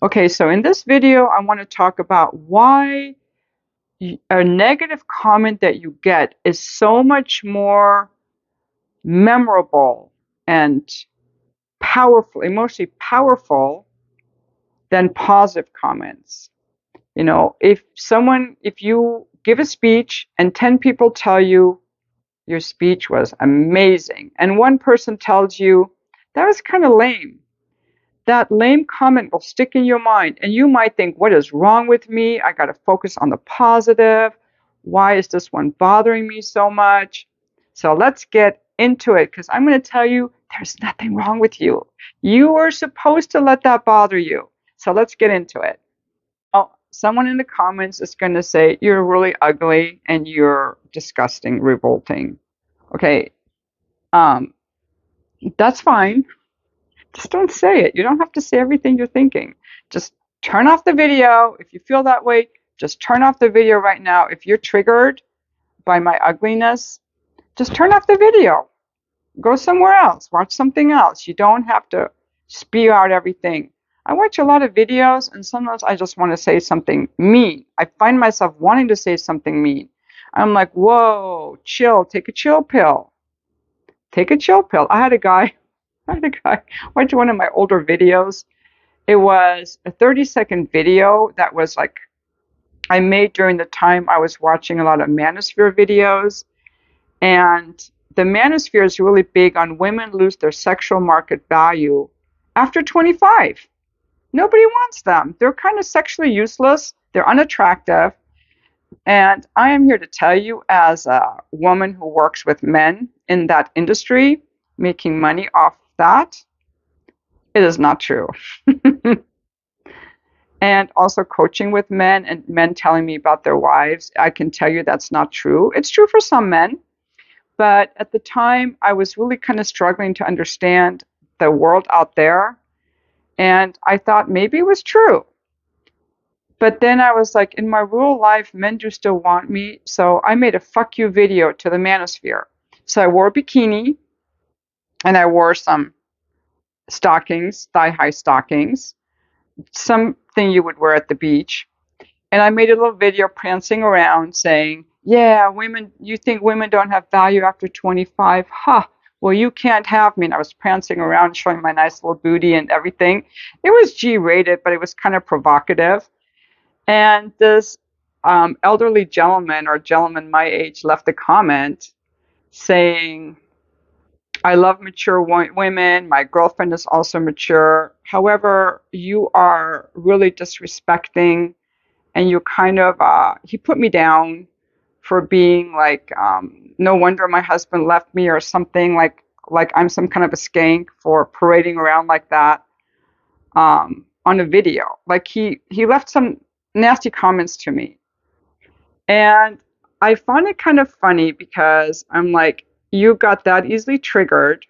Okay, so in this video, I want to talk about why a negative comment that you get is so much more memorable and powerful, emotionally powerful than positive comments. If you give a speech and 10 people tell you your speech was amazing, and one person tells you that was kind of lame, that lame comment will stick in your mind, and you might think, what is wrong with me? I got to focus on the positive. Why is this one bothering me so much? So let's get into it, because I'm going to tell you there's nothing wrong with you. You are supposed to let that bother you. So let's get into it. Oh, someone in the comments is going to say, you're really ugly and you're disgusting, revolting. Okay, um, that's fine. Just don't say it. You don't have to say everything you're thinking. Just turn off the video. If you feel that way, just turn off the video right now. If you're triggered by my ugliness, just turn off the video. Go somewhere else. Watch something else. You don't have to spew out everything. I watch a lot of videos, and sometimes I just want to say something mean. I find myself wanting to say something mean. I'm like, whoa, chill. Take a chill pill. Take a chill pill. I watch one of my older videos. It was a 30-second video that was like I made during the time I was watching a lot of manosphere videos. And the manosphere is really big on women lose their sexual market value after 25. Nobody wants them. They're kind of sexually useless. They're unattractive. And I am here to tell you, as a woman who works with men in that industry, making money off that, it is not true. And also coaching with men and men telling me about their wives, I can tell you that's not true. It's true for some men, but at the time I was really kind of struggling to understand the world out there, and I thought maybe it was true. But then I was like, in my real life, men do still want me, so I made a fuck you video to the manosphere. So I wore a bikini and I wore some stockings, thigh-high stockings, something you would wear at the beach. And I made a little video prancing around saying, yeah, women, you think women don't have value after 25? Ha! Well, you can't have me. And I was prancing around showing my nice little booty and everything. It was G-rated, but it was kind of provocative. And this elderly gentleman, or gentleman my age, left a comment saying, I love mature women. My girlfriend is also mature. However, you are really disrespecting, and you kind of he put me down for being like, no wonder my husband left me, or something, like I'm some kind of a skank for parading around like that on a video. Like he left some nasty comments to me, and I find it kind of funny because I'm like, you got that easily triggered.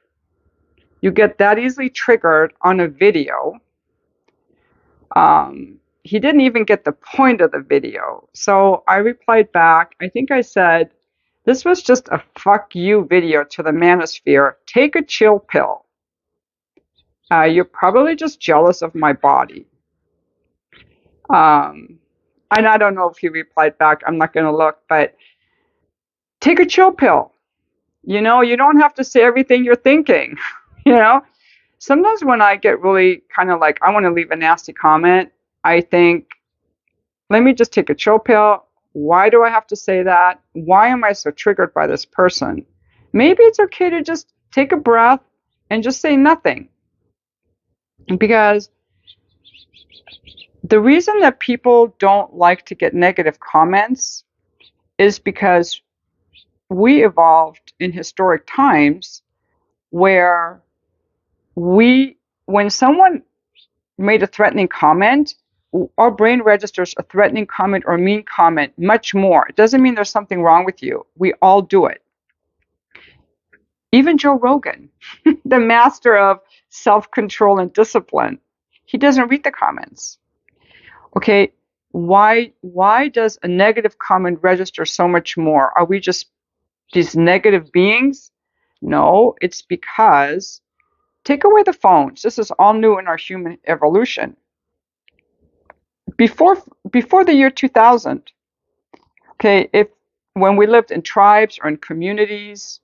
You get that easily triggered on a video. He didn't even get the point of the video. So I replied back. I think I said, this was just a fuck you video to the manosphere. Take a chill pill. You're probably just jealous of my body. And I don't know if he replied back. I'm not going to look, but take a chill pill. You don't have to say everything you're thinking. you know, Sometimes when I get really kind of like, I want to leave a nasty comment, I think, let me just take a chill pill. Why do I have to say that? Why am I so triggered by this person? Maybe it's okay to just take a breath and just say nothing. Because the reason that people don't like to get negative comments is because we evolved in historic times where when someone made a threatening comment, our brain registers a threatening comment or mean comment much more. It doesn't mean there's something wrong with you. We all do it. Even Joe Rogan, the master of self-control and discipline, he doesn't read the comments. Okay, why does a negative comment register so much more? Are we just these negative beings? No, it's because take away the phones. This is all new in our human evolution. before before the year 2000, okay, if when we lived in tribes or in communities,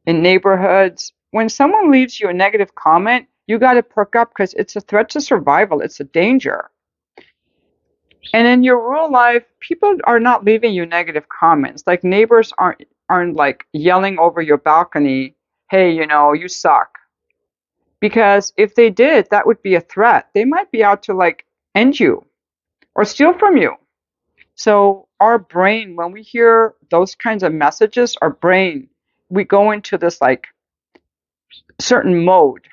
in neighborhoods, when someone leaves you a negative comment, you got to perk up because it's a threat to survival. It's a danger. And in your real life, people are not leaving you negative comments. Like neighbors aren't like yelling over your balcony, "Hey, you suck." Because if they did, that would be a threat. They might be out to like end you or steal from you. So our brain, when we hear those kinds of messages, our brain, we go into this like certain mode,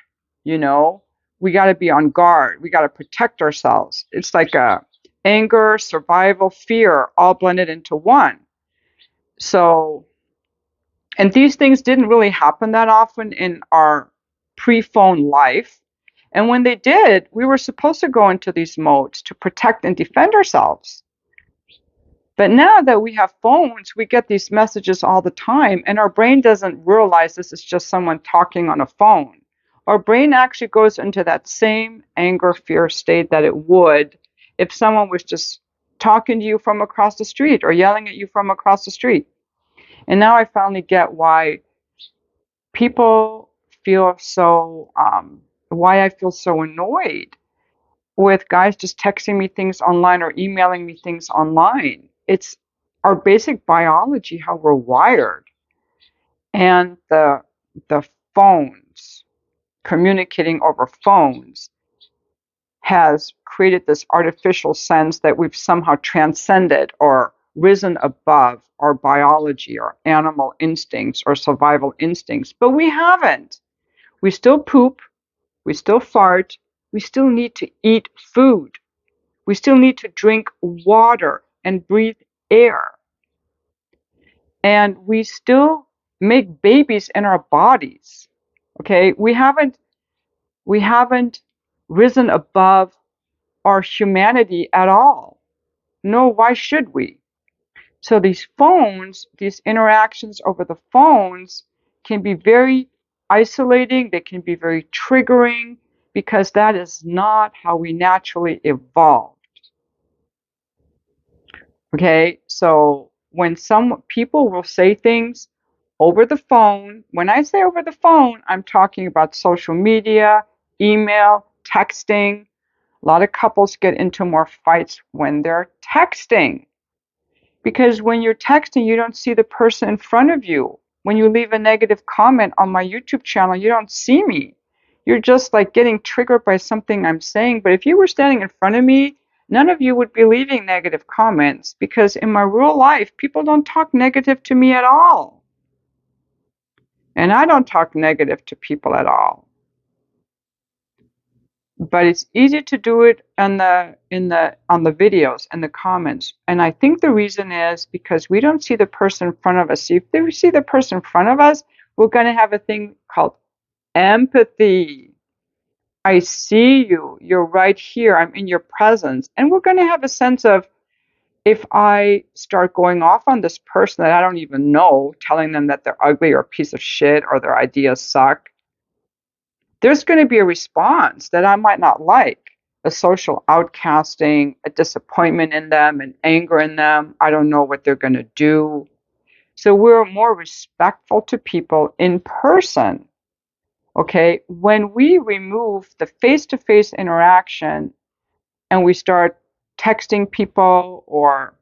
you know. We got to be on guard. We got to protect ourselves. It's like a anger, survival, fear all blended into one. So, and these things didn't really happen that often in our pre-phone life. And when they did, we were supposed to go into these modes to protect and defend ourselves. But now that we have phones, we get these messages all the time, and our brain doesn't realize this is just someone talking on a phone. Our brain actually goes into that same anger, fear state that it would if someone was just talking to you from across the street or yelling at you from across the street. And now I finally get why people feel so, why I feel so annoyed with guys just texting me things online or emailing me things online. It's our basic biology, how we're wired. And the phones, communicating over phones, has created this artificial sense that we've somehow transcended or risen above our biology or animal instincts or survival instincts. But we haven't. We still poop, we still fart, we still need to eat food. We still need to drink water and breathe air. And we still make babies in our bodies. Okay? We haven't risen above our humanity at all. No, why should we? So these phones, these interactions over the phones can be very isolating, they can be very triggering because that is not how we naturally evolved. Okay, so when some people will say things over the phone, when I say over the phone, I'm talking about social media, email, texting. A lot of couples get into more fights when they're texting. Because when you're texting, you don't see the person in front of you. When you leave a negative comment on my YouTube channel, you don't see me. You're just like getting triggered by something I'm saying. But if you were standing in front of me, none of you would be leaving negative comments because in my real life, people don't talk negative to me at all. And I don't talk negative to people at all. But it's easy to do it on the videos and the comments. And I think the reason is because we don't see the person in front of us. See, if we see the person in front of us, we're going to have a thing called empathy. I see you. You're right here. I'm in your presence. And we're going to have a sense of, if I start going off on this person that I don't even know, telling them that they're ugly or a piece of shit or their ideas suck, there's going to be a response that I might not like. A social outcasting, a disappointment in them, an anger in them. I don't know what they're going to do. So we're more respectful to people in person. Okay, when we remove the face-to-face interaction and we start texting people or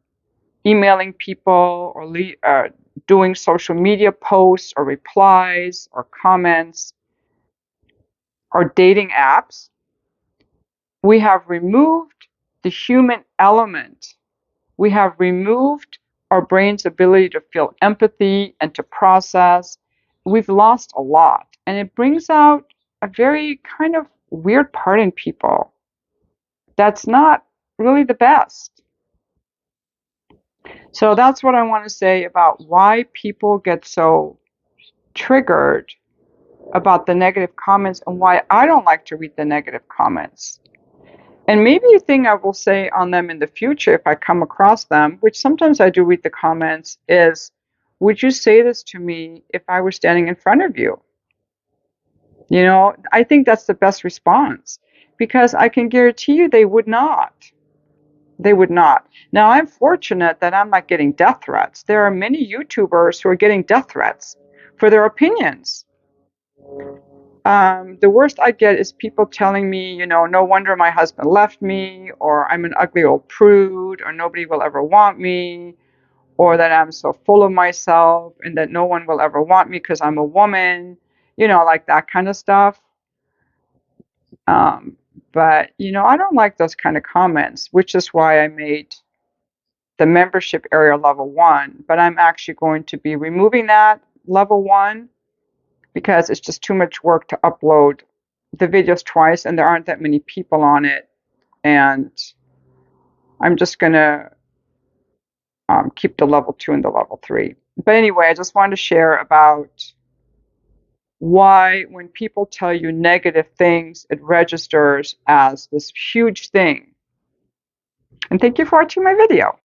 emailing people or doing social media posts or replies or comments or dating apps, we have removed the human element. We have removed our brain's ability to feel empathy and to process. We've lost a lot. And it brings out a very kind of weird part in people that's not really the best. So that's what I want to say about why people get so triggered about the negative comments and why I don't like to read the negative comments. And maybe a thing I will say on them in the future if I come across them, which sometimes I do read the comments, is, would you say this to me if I were standing in front of you? You know, I think that's the best response because I can guarantee you they would not. They would not. Now, I'm fortunate that I'm not getting death threats. There are many YouTubers who are getting death threats for their opinions. The worst I get is people telling me, no wonder my husband left me, or I'm an ugly old prude, or nobody will ever want me, or that I'm so full of myself and that no one will ever want me because I'm a woman, like that kind of stuff. Um, but, I don't like those kind of comments, which is why I made the membership area level 1. But I'm actually going to be removing that level 1 because it's just too much work to upload the videos twice and there aren't that many people on it. And I'm just going to keep the level 2 and the level 3. But anyway, I just wanted to share about why when people tell you negative things, it registers as this huge thing. And thank you for watching my video.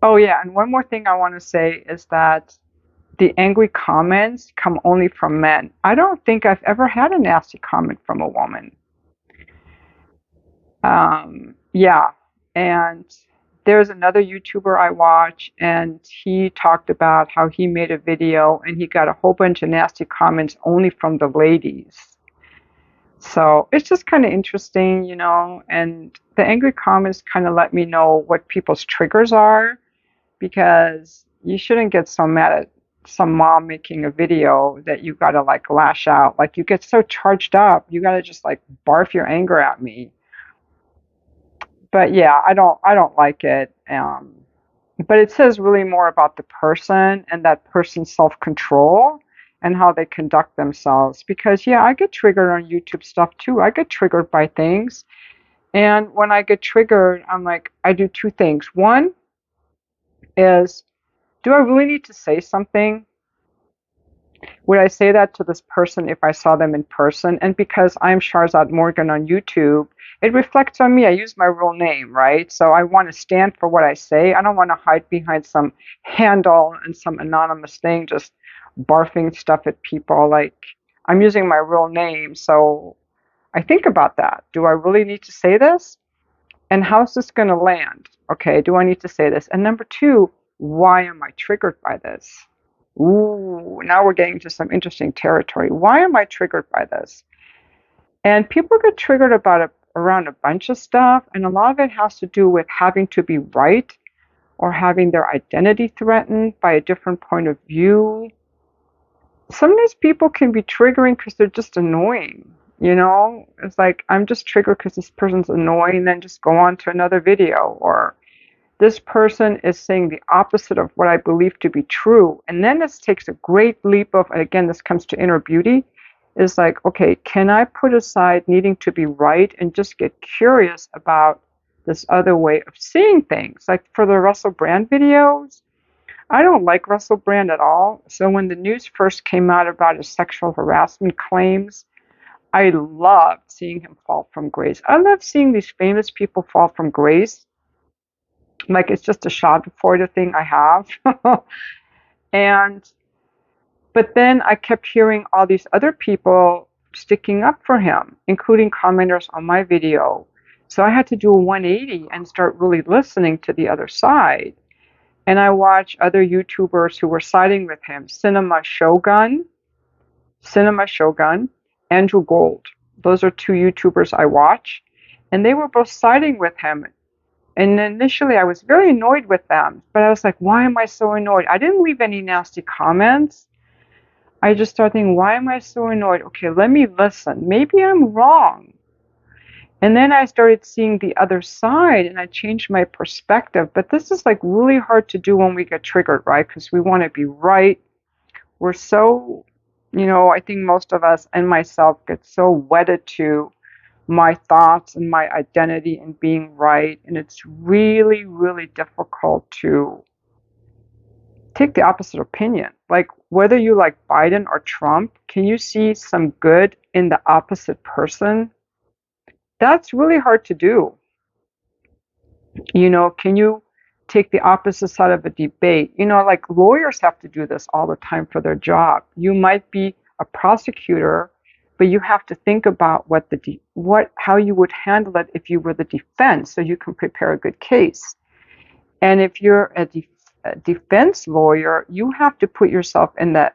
Oh yeah, and one more thing I want to say is that the angry comments come only from men. I don't think I've ever had a nasty comment from a woman. Yeah, and there's another YouTuber I watch, and he talked about how he made a video and he got a whole bunch of nasty comments only from the ladies. So it's just kind of interesting, and the angry comments kind of let me know what people's triggers are, because you shouldn't get so mad at some mom making a video that you gotta like lash out. Like you get so charged up, you gotta just like barf your anger at me. But yeah, I don't like it. But it says really more about the person and that person's self-control and how they conduct themselves. Because yeah, I get triggered on YouTube stuff too. I get triggered by things. And when I get triggered, I'm like, I do two things. One is, do I really need to say something? Would I say that to this person if I saw them in person? And because I'm Sharzad Morgan on YouTube, it reflects on me. I use my real name, right? So I want to stand for what I say. I don't want to hide behind some handle and some anonymous thing, just barfing stuff at people. Like, I'm using my real name. So I think about that. Do I really need to say this? And how's this going to land? Okay, do I need to say this? And number two, why am I triggered by this? Ooh, now we're getting to some interesting territory. Why am I triggered by this? And people get triggered around a bunch of stuff, and a lot of it has to do with having to be right or having their identity threatened by a different point of view. Sometimes people can be triggering because they're just annoying. It's like, I'm just triggered because this person's annoying, then just go on to another video. Or this person is saying the opposite of what I believe to be true. And then this takes a great leap of, and again, this comes to inner beauty, is like, okay, can I put aside needing to be right and just get curious about this other way of seeing things? Like for the Russell Brand videos, I don't like Russell Brand at all. So when the news first came out about his sexual harassment claims, I loved seeing him fall from grace. I love seeing these famous people fall from grace. Like it's just a schadenfreude thing I have. But then I kept hearing all these other people sticking up for him, including commenters on my video. So I had to do a 180 and start really listening to the other side. And I watched other YouTubers who were siding with him, Cinema Shogun, Andrew Gold. Those are two YouTubers I watch. And they were both siding with him. And initially I was very annoyed with them. But I was like, why am I so annoyed? I didn't leave any nasty comments. I just started thinking, why am I so annoyed? Okay, let me listen. Maybe I'm wrong. And then I started seeing the other side and I changed my perspective. But this is like really hard to do when we get triggered, right? Because we want to be right. We're so, I think most of us and myself get so wedded to my thoughts and my identity and being right. And it's really, really difficult to take the opposite opinion. Like whether you like Biden or Trump, can you see some good in the opposite person? That's really hard to do. Can you take the opposite side of a debate? Like lawyers have to do this all the time for their job. You might be a prosecutor, but you have to think about how you would handle it if you were the defense, so you can prepare a good case. And if you're a defense lawyer, you have to put yourself in that,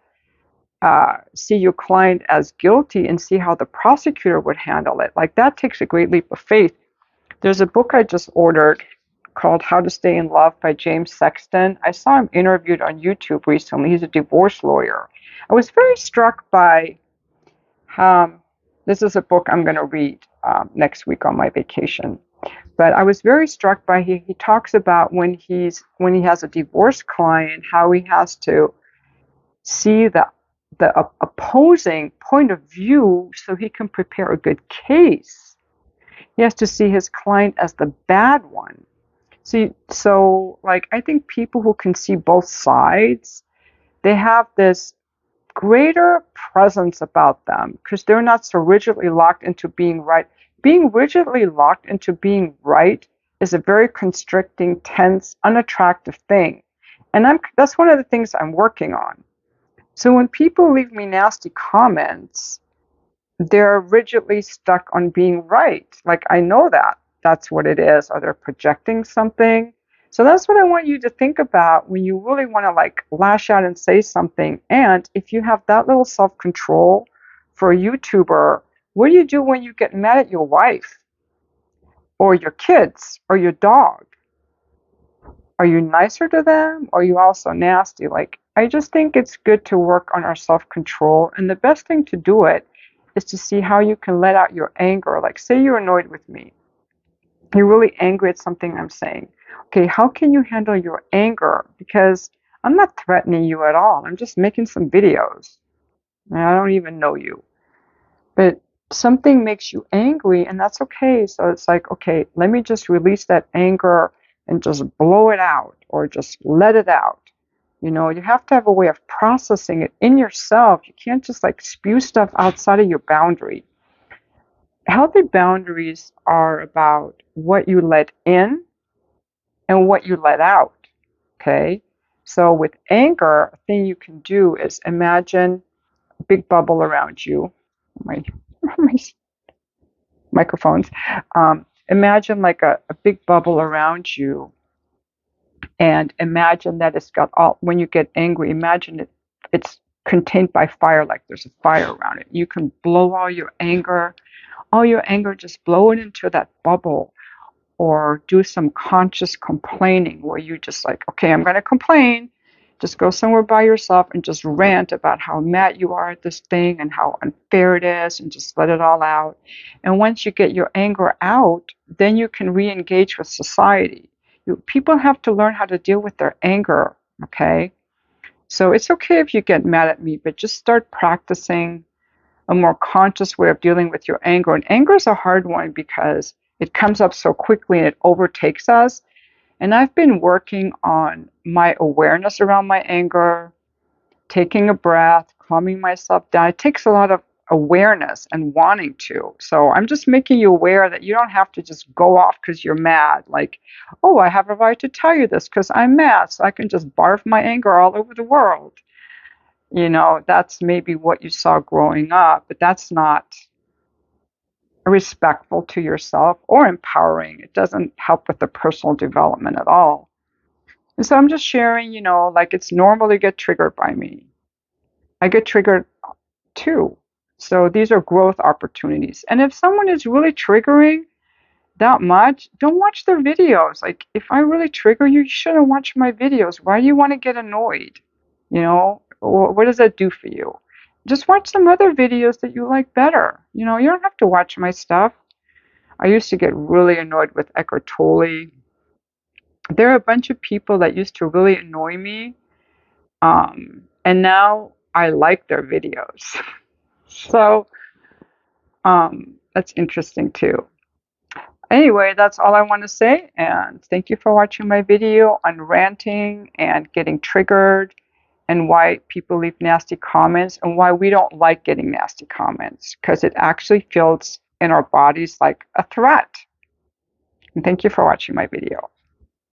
see your client as guilty and see how the prosecutor would handle it. Like, that takes a great leap of faith. There's a book I just ordered called How to Stay in Love by James Sexton. I saw him interviewed on YouTube recently. He's a divorce lawyer. I was very struck by, this is a book I'm going to read next week on my vacation. But I was very struck by, he talks about when he has a divorce client, how he has to see the opposing point of view so he can prepare a good case. He has to see his client as the bad one. See, so like, I think people who can see both sides, they have this greater presence about them because they're not so rigidly locked into being right. Being rigidly locked into being right is a very constricting, tense, unattractive thing. And that's one of the things I'm working on. So when people leave me nasty comments, they're rigidly stuck on being right. Like, I know that that's what it is, or they're projecting something. So that's what I want you to think about when you really want to, like, lash out and say something. And if you have that little self-control for a YouTuber, what do you do when you get mad at your wife or your kids or your dog? Are you nicer to them, or are you also nasty? Like, I just think it's good to work on our self-control, and the best thing to do it is to see how you can let out your anger. Like, say you're annoyed with me. You're really angry at something I'm saying. Okay, how can you handle your anger? Because I'm not threatening you at all. I'm just making some videos. And I don't even know you. But something makes you angry, and that's okay. So it's like, okay, let me just release that anger and just blow it out, or just let it out. You know, you have to have a way of processing it in yourself. You can't just like spew stuff outside of your boundary. Healthy boundaries are about what you let in and what you let out. Okay? So with anger, a thing you can do is imagine a big bubble around you. My microphones. Imagine like a big bubble around you, and imagine that it's got all, when you get angry, imagine it's contained by fire, like there's a fire around it. You can blow all your anger, just blow it into that bubble, or do some conscious complaining where you just like, okay, I'm going to complain. Just go somewhere by yourself and just rant about how mad you are at this thing and how unfair it is, and just let it all out. And once you get your anger out, then you can re-engage with society. People have to learn how to deal with their anger, okay? So it's okay if you get mad at me, but just start practicing a more conscious way of dealing with your anger. And anger is a hard one because it comes up so quickly and it overtakes us. And I've been working on my awareness around my anger, taking a breath, calming myself down. It takes a lot of awareness and wanting to. So I'm just making you aware that you don't have to just go off because you're mad. Like, oh, I have a right to tell you this because I'm mad, so I can just barf my anger all over the world. You know, that's maybe what you saw growing up, but that's not respectful to yourself or empowering. It doesn't help with the personal development at all. And so I'm just sharing, you know, like, it's normal to get triggered by me. I get triggered too. So these are growth opportunities. And if someone is really triggering that much, don't watch their videos. Like, if I really trigger you, you shouldn't watch my videos. Why do you want to get annoyed? You know, what does that do for you? Just watch some other videos that you like better. You know, you don't have to watch my stuff. I used to get really annoyed with Eckhart Tolle. There are a bunch of people that used to really annoy me. And now I like their videos. So that's interesting too. Anyway, that's all I want to say. And thank you for watching my video on ranting and getting triggered, and why people leave nasty comments, and why we don't like getting nasty comments, because it actually feels in our bodies like a threat. And thank you for watching my video.